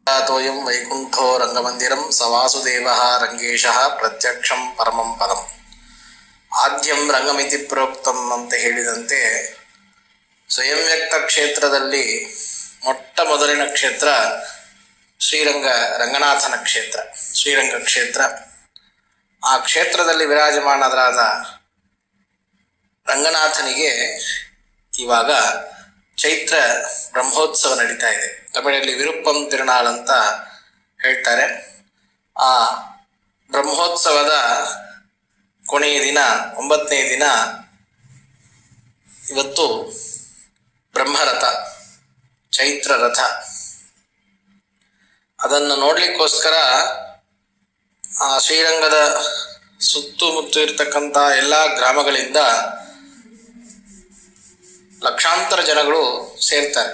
तोयं वैकुंठो रंगमंदिरं सवासुदेवः ರಂಗೇಶಃ ಪ್ರತ್ಯಕ್ಷಂ ಪರಮಂ ಪದಂ. ಆದ್ಯಂ ರಂಗಮಿತಿ ಪ್ರೋಕ್ತಂ ಅಂತ ಹೇಳಿದಂತೆ ಸ್ವಯಂ ವ್ಯಕ್ತ ಕ್ಷೇತ್ರದಲ್ಲಿ ಮೊಟ್ಟ ಮೊದಲಿನ ಕ್ಷೇತ್ರ ರಂಗನಾಥನ ಕ್ಷೇತ್ರ, ಶ್ರೀರಂಗ ಕ್ಷೇತ್ರ. ಆ ಕ್ಷೇತ್ರದಲ್ಲಿ ವಿರಾಜಮಾನರಾದ ರಂಗನಾಥನಿಗೆ ಇವಾಗ ಚೈತ್ರ ಬ್ರಹ್ಮೋತ್ಸವ ನಡೀತಾ ಇದೆ. ತಮಿಳಲ್ಲಿ ವಿರುಪ್ಪಂ ತಿರುನಾಳ್ ಅಂತ ಹೇಳ್ತಾರೆ. ಆ ಬ್ರಹ್ಮೋತ್ಸವದ ಕೊನೆಯ ದಿನ, 9ನೇ ದಿನ ಇವತ್ತು ಬ್ರಹ್ಮರಥ, ಚೈತ್ರ ರಥ. ಅದನ್ನು ನೋಡ್ಲಿಕ್ಕೋಸ್ಕರ ಆ ಶ್ರೀರಂಗದ ಸುತ್ತಮುತ್ತ ಇರತಕ್ಕಂಥ ಎಲ್ಲ ಗ್ರಾಮಗಳಿಂದ ಲಕ್ಷಾಂತರ ಜನಗಳು ಸೇರ್ತಾರೆ.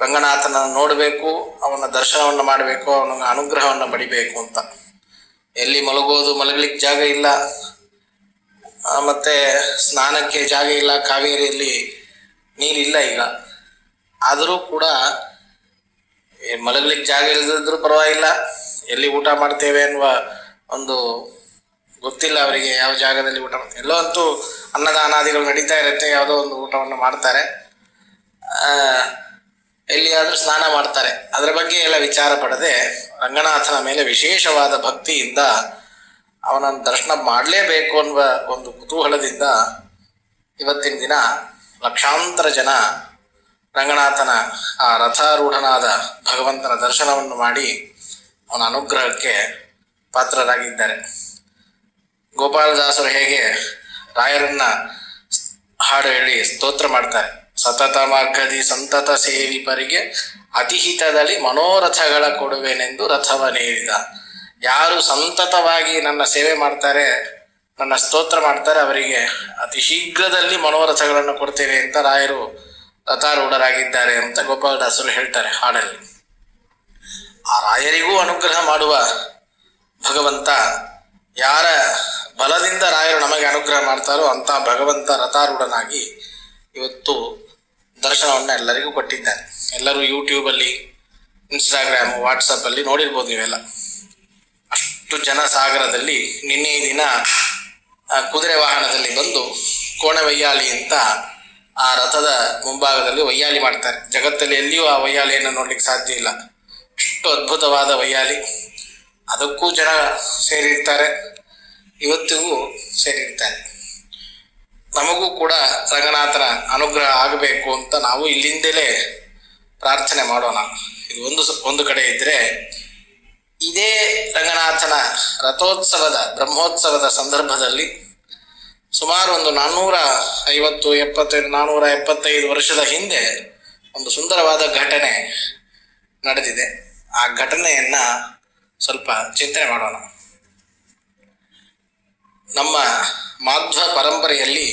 ರಂಗನಾಥನ ನೋಡಬೇಕು, ಅವನ ದರ್ಶನವನ್ನು ಮಾಡಬೇಕು, ಅವನ ಅನುಗ್ರಹವನ್ನು ಪಡಿಬೇಕು ಅಂತ. ಎಲ್ಲಿ ಮಲಗಲಿಕ್ಕೆ ಜಾಗ ಇಲ್ಲ, ಮತ್ತೆ ಸ್ನಾನಕ್ಕೆ ಜಾಗ ಇಲ್ಲ, ಕಾವೇರಿಯಲ್ಲಿ ನೀರಿಲ್ಲ ಈಗ. ಆದರೂ ಕೂಡ ಮಲಗಲಿಕ್ಕೆ ಜಾಗ ಇಲ್ಲದಿದ್ರೂ ಪರವಾಗಿಲ್ಲ, ಎಲ್ಲಿ ಊಟ ಮಾಡ್ತೇವೆ ಅನ್ನುವ ಒಂದು ಗೊತ್ತಿಲ್ಲ ಅವರಿಗೆ, ಯಾವ ಜಾಗದಲ್ಲಿ ಊಟ ಮಾಡ್ತಾರೆ. ಎಲ್ಲೋ ಅಂತೂ ಅನ್ನದಾನಾದಿಗಳು ನಡೀತಾ ಇರುತ್ತೆ, ಯಾವುದೋ ಒಂದು ಊಟವನ್ನು ಮಾಡ್ತಾರೆ, ಎಲ್ಲಿಯಾದರೂ ಸ್ನಾನ ಮಾಡ್ತಾರೆ. ಅದರ ಬಗ್ಗೆ ಎಲ್ಲ ವಿಚಾರ ಪಡದೆ ರಂಗನಾಥನ ಮೇಲೆ ವಿಶೇಷವಾದ ಭಕ್ತಿಯಿಂದ ಅವನನ್ನು ದರ್ಶನ ಮಾಡಲೇಬೇಕು ಅನ್ನುವ ಒಂದು ಕುತೂಹಲದಿಂದ ಇವತ್ತಿನ ದಿನ ಲಕ್ಷಾಂತರ ಜನ ರಂಗನಾಥನ ಆ ರಥಾರೂಢನಾದ ಭಗವಂತನ ದರ್ಶನವನ್ನು ಮಾಡಿ ಅವನ ಅನುಗ್ರಹಕ್ಕೆ ಪಾತ್ರರಾಗಿದ್ದಾರೆ. ಗೋಪಾಲದಾಸರು ಹೇಗೆ ರಾಯರನ್ನ ಹಾಡು ಹೇಳಿ ಸ್ತೋತ್ರ ಮಾಡ್ತಾರೆ, ಸತತ ಮಾರ್ಗದಿ ಸಂತತ ಸೇವಿಪರಿಗೆ ಅತಿಹಿತದಲ್ಲಿ ಮನೋರಥಗಳ ಕೊಡುವೆನೆಂದು ರಥವನೇರಿದ. ಯಾರು ಸಂತತವಾಗಿ ನನ್ನ ಸೇವೆ ಮಾಡ್ತಾರೆ, ನನ್ನ ಸ್ತೋತ್ರ ಮಾಡ್ತಾರೆ, ಅವರಿಗೆ ಅತಿ ಶೀಘ್ರದಲ್ಲಿ ಮನೋರಥಗಳನ್ನು ಕೊಡ್ತೇನೆ ಅಂತ ರಾಯರು ರಥಾರೂಢರಾಗಿದ್ದಾರೆ ಅಂತ ಗೋಪಾಲದಾಸರು ಹೇಳ್ತಾರೆ ಹಾಡಲ್ಲಿ. ಆ ರಾಯರಿಗೂ ಅನುಗ್ರಹ ಮಾಡುವ ಭಗವಂತ, ಯಾರ ಬಲದಿಂದ ರಾಯರು ನಮಗೆ ಅನುಗ್ರಹ ಮಾಡ್ತಾರೋ ಅಂತ ಭಗವಂತ ರಥಾರೂಢನಾಗಿ ಇವತ್ತು ದರ್ಶನವನ್ನು ಎಲ್ಲರಿಗೂ ಕೊಟ್ಟಿದ್ದಾರೆ. ಎಲ್ಲರೂ ಯೂಟ್ಯೂಬಲ್ಲಿ, ಇನ್ಸ್ಟಾಗ್ರಾಮ್, ವಾಟ್ಸಪ್ಪಲ್ಲಿ ನೋಡಿರ್ಬೋದು ನೀವೆಲ್ಲ. ಅಷ್ಟು ಜನ ಸಾಗರದಲ್ಲಿ ನಿನ್ನೆ ದಿನ ಕುದುರೆ ವಾಹನದಲ್ಲಿ ಬಂದು ಕೋಣೆ ವೈಯಾಲಿ ಅಂತ ಆ ರಥದ ಮುಂಭಾಗದಲ್ಲಿ ವೈಯಾಲಿ ಮಾಡ್ತಾರೆ. ಜಗತ್ತಲ್ಲಿ ಎಲ್ಲಿಯೂ ಆ ವೈಯಾಲಿಯನ್ನು ನೋಡ್ಲಿಕ್ಕೆ ಸಾಧ್ಯ ಇಲ್ಲ, ಅಷ್ಟು ಅದ್ಭುತವಾದ ವೈಯಾಲಿ. ಅದಕ್ಕೂ ಜನ ಸೇರಿರ್ತಾರೆ, ಇವತ್ತಿಗೂ ಸೇರಿರ್ತಾರೆ. ನಮಗೂ ಕೂಡ ರಂಗನಾಥನ ಅನುಗ್ರಹ ಆಗಬೇಕು ಅಂತ ನಾವು ಇಲ್ಲಿಂದಲೇ ಪ್ರಾರ್ಥನೆ ಮಾಡೋಣ. ಇದು ಒಂದು ಕಡೆ ಇದ್ದರೆ, ಇದೇ ರಂಗನಾಥನ ರಥೋತ್ಸವದ ಬ್ರಹ್ಮೋತ್ಸವದ ಸಂದರ್ಭದಲ್ಲಿ ಸುಮಾರು ಒಂದು 475 ವರ್ಷದ ಹಿಂದೆ ಒಂದು ಸುಂದರವಾದ ಘಟನೆ ನಡೆದಿದೆ. ಆ ಘಟನೆಯನ್ನ ಸ್ವಲ್ಪ ಚಿಂತನೆ ಮಾಡೋಣ. ನಮ್ಮ ಮಾಧ್ವ ಪರಂಪರೆಯಲ್ಲಿ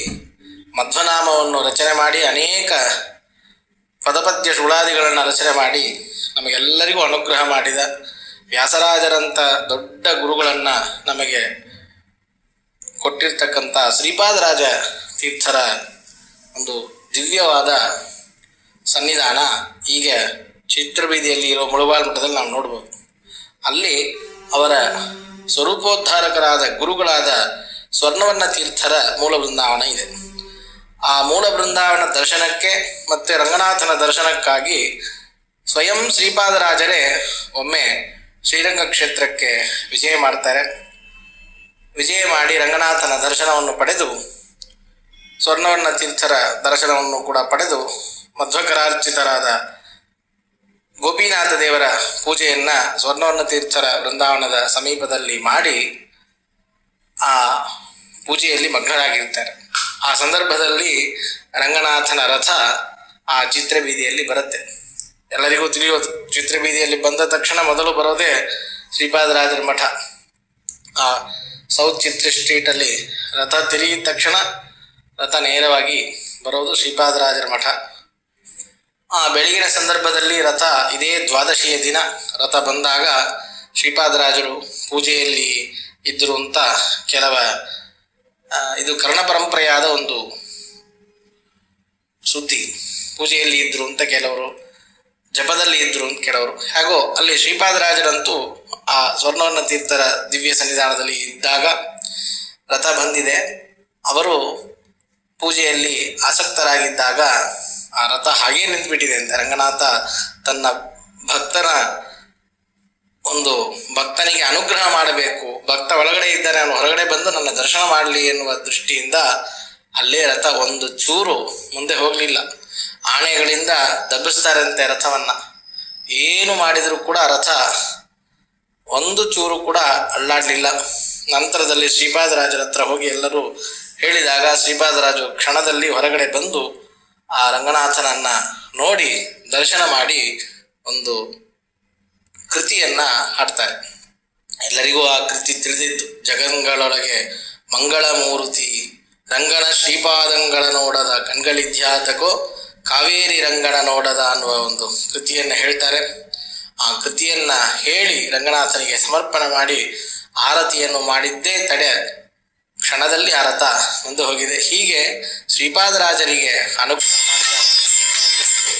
ಮಧ್ವನಾಮವನ್ನು ರಚನೆ ಮಾಡಿ ಅನೇಕ ಪದಪದ್ಯ ಸುಳಾದಿಗಳನ್ನು ರಚನೆ ಮಾಡಿ ನಮಗೆಲ್ಲರಿಗೂ ಅನುಗ್ರಹ ಮಾಡಿದ ವ್ಯಾಸರಾಜರಂಥ ದೊಡ್ಡ ಗುರುಗಳನ್ನು ನಮಗೆ ಕೊಟ್ಟಿರ್ತಕ್ಕಂಥ ಶ್ರೀಪಾದರಾಜ ತೀರ್ಥರ ಒಂದು ದಿವ್ಯವಾದ ಸನ್ನಿಧಾನ ಈಗ ಚಿತ್ರಬೀದಿಯಲ್ಲಿ ಇರೋ ಮುಳುಬಾಲ್ ಮಠದಲ್ಲಿ ನಾವು ನೋಡ್ಬೋದು. ಅಲ್ಲಿ ಅವರ ಸ್ವರೂಪೋದ್ಧಾರಕರಾದ ಗುರುಗಳಾದ ಸ್ವರ್ಣವನ್ನ ತೀರ್ಥರ ಮೂಲ ಬೃಂದಾವನ ಇದೆ. ಆ ಮೂಲ ಬೃಂದಾವನ ದರ್ಶನಕ್ಕೆ ಮತ್ತು ರಂಗನಾಥನ ದರ್ಶನಕ್ಕಾಗಿ ಸ್ವಯಂ ಶ್ರೀಪಾದರಾಜರೇ ಒಮ್ಮೆ ಶ್ರೀರಂಗ ಕ್ಷೇತ್ರಕ್ಕೆ ವಿಜಯ ಮಾಡ್ತಾರೆ. ವಿಜಯ ಮಾಡಿ ರಂಗನಾಥನ ದರ್ಶನವನ್ನು ಪಡೆದು, ಸ್ವರ್ಣವರ್ಣ ತೀರ್ಥರ ದರ್ಶನವನ್ನು ಕೂಡ ಪಡೆದು, ಮಧ್ವಕರಾರ್ಚಿತರಾದ ಗೋಪಿನಾಥ ದೇವರ ಪೂಜೆಯನ್ನ ಸ್ವರ್ಣವರ್ಣ ತೀರ್ಥರ ಬೃಂದಾವನದ ಸಮೀಪದಲ್ಲಿ ಮಾಡಿ ಆ ಪೂಜೆಯಲ್ಲಿ ಮಗ್ನರಾಗಿರ್ತಾರೆ. ಆ ಸಂದರ್ಭದಲ್ಲಿ ರಂಗನಾಥನ ರಥ ಆ ಚಿತ್ರಬೀದಿಯಲ್ಲಿ ಬರುತ್ತೆ. ಎಲ್ಲರಿಗೂ ತಿಳಿಯೋದು, ಚಿತ್ರಬೀದಿಯಲ್ಲಿ ಬಂದ ತಕ್ಷಣ ಮೊದಲು ಬರೋದೇ ಶ್ರೀಪಾದರಾಜರ ಮಠ. ಆ ಸೌತ್ ಚಿತ್ರ ಸ್ಟ್ರೀಟಲ್ಲಿ ರಥ ತಿರುಗಿದ ತಕ್ಷಣ ರಥ ನೇರವಾಗಿ ಬರೋದು ಶ್ರೀಪಾದರಾಜರ ಮಠ. ಆ ಬೆಳಗಿನ ಸಂದರ್ಭದಲ್ಲಿ ರಥ, ಇದೇ ದ್ವಾದಶಿಯ ದಿನ ರಥ ಬಂದಾಗ ಶ್ರೀಪಾದರಾಜರು ಪೂಜೆಯಲ್ಲಿ ಇದ್ದರು ಅಂತ ಇದು ಕರ್ಣ ಪರಂಪರೆಯಾದ ಒಂದು ಸುದ್ದಿ. ಪೂಜೆಯಲ್ಲಿ ಇದ್ರು ಅಂತ ಕೆಲವರು, ಜಪದಲ್ಲಿ ಇದ್ರು ಅಂತ ಕೆಲವರು. ಹೇಗೋ ಅಲ್ಲಿ ಶ್ರೀಪಾದರಾಜರಂತೂ ಆ ಸ್ವರ್ಣವರ್ಣ ತೀರ್ಥರ ದಿವ್ಯ ಸನ್ನಿಧಾನದಲ್ಲಿ ಇದ್ದಾಗ ರಥ ಬಂದಿದೆ. ಅವರು ಪೂಜೆಯಲ್ಲಿ ಆಸಕ್ತರಾಗಿದ್ದಾಗ ಆ ರಥ ಹಾಗೇ ನಿಂತುಬಿಟ್ಟಿದೆ ಅಂತ. ರಂಗನಾಥ ತನ್ನ ಭಕ್ತನಿಗೆ ಅನುಗ್ರಹ ಮಾಡಬೇಕು, ಭಕ್ತ ಒಳಗಡೆ ಇದ್ದಾನೆ, ಅವನು ಹೊರಗಡೆ ಬಂದು ನನ್ನ ದರ್ಶನ ಮಾಡಲಿ ಎನ್ನುವ ದೃಷ್ಟಿಯಿಂದ ಅಲ್ಲೇ ರಥ ಒಂದು ಚೂರು ಮುಂದೆ ಹೋಗಲಿಲ್ಲ. ಆಣೆಗಳಿಂದ ದಬ್ಬಿಸ್ತಾರಂತೆ ರಥವನ್ನ. ಏನು ಮಾಡಿದರೂ ಕೂಡ ರಥ ಒಂದು ಚೂರು ಕೂಡ ಅಲ್ಲಾಡಲಿಲ್ಲ. ನಂತರದಲ್ಲಿ ಶ್ರೀಪಾದರಾಜರ ಹತ್ರ ಹೋಗಿ ಎಲ್ಲರೂ ಹೇಳಿದಾಗ ಶ್ರೀಪಾದರಾಜು ಕ್ಷಣದಲ್ಲಿ ಹೊರಗಡೆ ಬಂದು ಆ ರಂಗನಾಥನನ್ನ ನೋಡಿ ದರ್ಶನ ಮಾಡಿ ಒಂದು ಕೃತಿಯನ್ನ ಹಾಡ್ತಾರೆ. ಎಲ್ಲರಿಗೂ ಆ ಕೃತಿ ತಿಳಿದಿತ್ತು. ಜಗಂಗಳೊಳಗೆ ಮಂಗಳ ಮೂರ್ತಿ ರಂಗನ ಶ್ರೀಪಾದಂಗಳ ನೋಡದ ಕಣ್ಗಳಿದ್ಯಾತಕೋ ಕಾವೇರಿ ರಂಗನ ನೋಡದ ಅನ್ನುವ ಒಂದು ಕೃತಿಯನ್ನ ಹೇಳ್ತಾರೆ. ಆ ಕೃತಿಯನ್ನ ಹೇಳಿ ರಂಗನಾಥನಿಗೆ ಸಮರ್ಪಣೆ ಮಾಡಿ ಆರತಿಯನ್ನು ಮಾಡಿದ್ದೇ ತಡೆ ಕ್ಷಣದಲ್ಲಿ ಆ ರಥ ಮುಂದೆ ಹೋಗಿದೆ. ಹೀಗೆ ಶ್ರೀಪಾದರಾಜರಿಗೆ ಅನುಗ್ರಹ ಮಾಡಿದ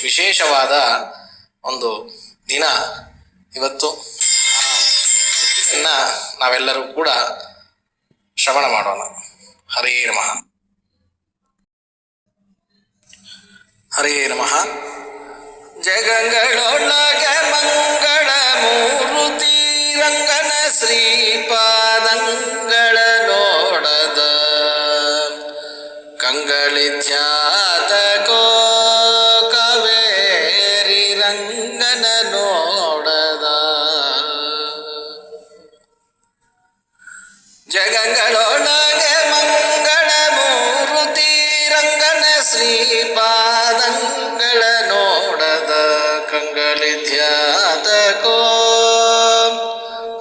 ವಿಶೇಷವಾದ ಒಂದು ದಿನ ಇವತ್ತು. ನಾವೆಲ್ಲರೂ ಕೂಡ ಶ್ರವಣ ಮಾಡೋಣ. ಹರೇ ನಮಃ. ಹರೇ ನಮಃ. ಜಗಂಗಳೊಳಗೆ ಮಂಗಳ ಮೂರುತಿ ರಂಗನ ಶ್ರೀಪಾದಂಗಳ ನೋಡದ ಕಂಗಳಿದ್ಯಾತಕೋ ಕಾವೇರಿ ರಂಗನ ನೋಡದ. ಜಗಂಗಳೊಳಗೆ ಮಂಗಳ ಮೂರುತಿ ರಂಗನ ಶ್ರೀಪಾದಂಗಳ ನೋಡದ ಕಂಗಳಿದ್ಯಾತಕೋ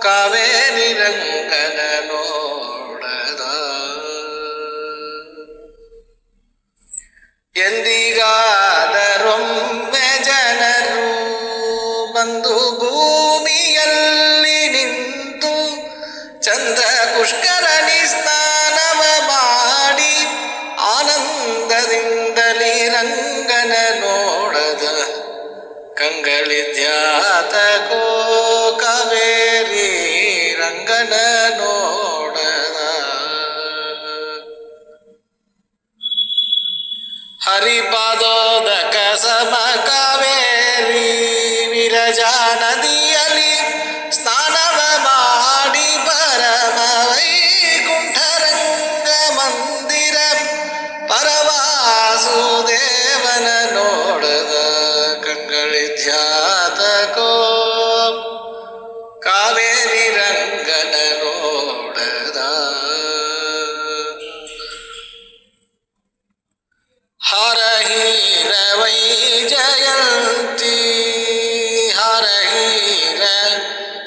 ಕಾವೇರಿ ರಂಗನ ನೋಡದ. ಎಂದಿಗಾದರೊಮ್ಮೆ ಜನರು ಬಂದು ಭೂಮಿಯಲ್ಲಿ ನಿಂತು ಚಂದ್ರ ಪುಷ್ಕರಣಿ ಸ್ನಾನವ ಮಾಡಿ ಆನಂದದಿಂದಲೇ ರಂಗನ ನೋಡದ ಕಂಗಳಿದ್ಯಾತಕೋ ಕಾವೇರಿ ರಂಗನ ನೋಡದ. ಹರಿಪಾದೋದಕ ಸಮ ಕಾವೇರಿ ವಿರಜಾ ನದಿಯಲ್ಲಿ ಸ್ನಾನವ ಮಾಡಿ ಪರಮ ವೈಕುಂಠರಂಗ ಮಂದಿರ ಪರವಾಸುದೇವನ ನೋಡದ ಕಂಗಳಿದ್ಯಾತಕೋ ಕಾವೇರಿ ರಂಗನ ನೋಡದ. ಹರಹೀರ ವೈಜಯಂತಿ ಹರಹೀರ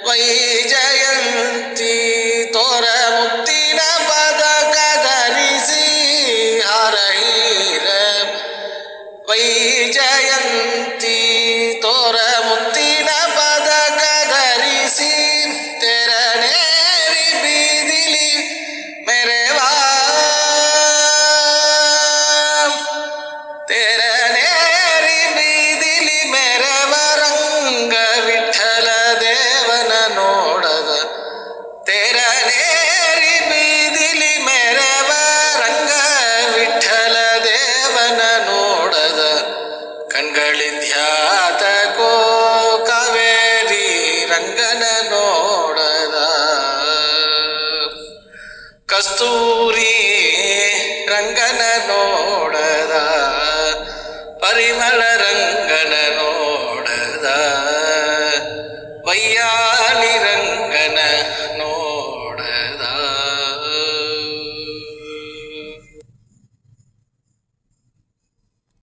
ವೈಜಯಂತಿ ತೋರ ಮುತ್ತಿನ ಪದಕ ಧರಿಸಿ ಹರಹೀರ ವೈಜಯಂತಿ ತೋರ ಮುತ್ತಿನ ಪದಕ ಧರಿಸಿ ತೆರನೇರಿ ಬೀದಿಲಿ ಮೆರೆವಾ ತೆರನೇರಿ ಬೀದಿಲಿ ಮೆರವ ರಂಗ ವಿಠಲ ದೇವನ ನೋಡದ. ತೆರನೇರಿ ಬೀದಿಲಿ ಮೆರವ ರಂಗ ವಿಠಲ ದೇವನ ನೋಡದ ಕಣ್ಗಳಿದ್ಯಾತಕೋ ಕಾವೇರಿ ರಂಗನ ನೋಡದ. ಕಸ್ತೂರಿ ರಂಗನ ನೋಡದ ಪರಿಮಳ ರಂಗನ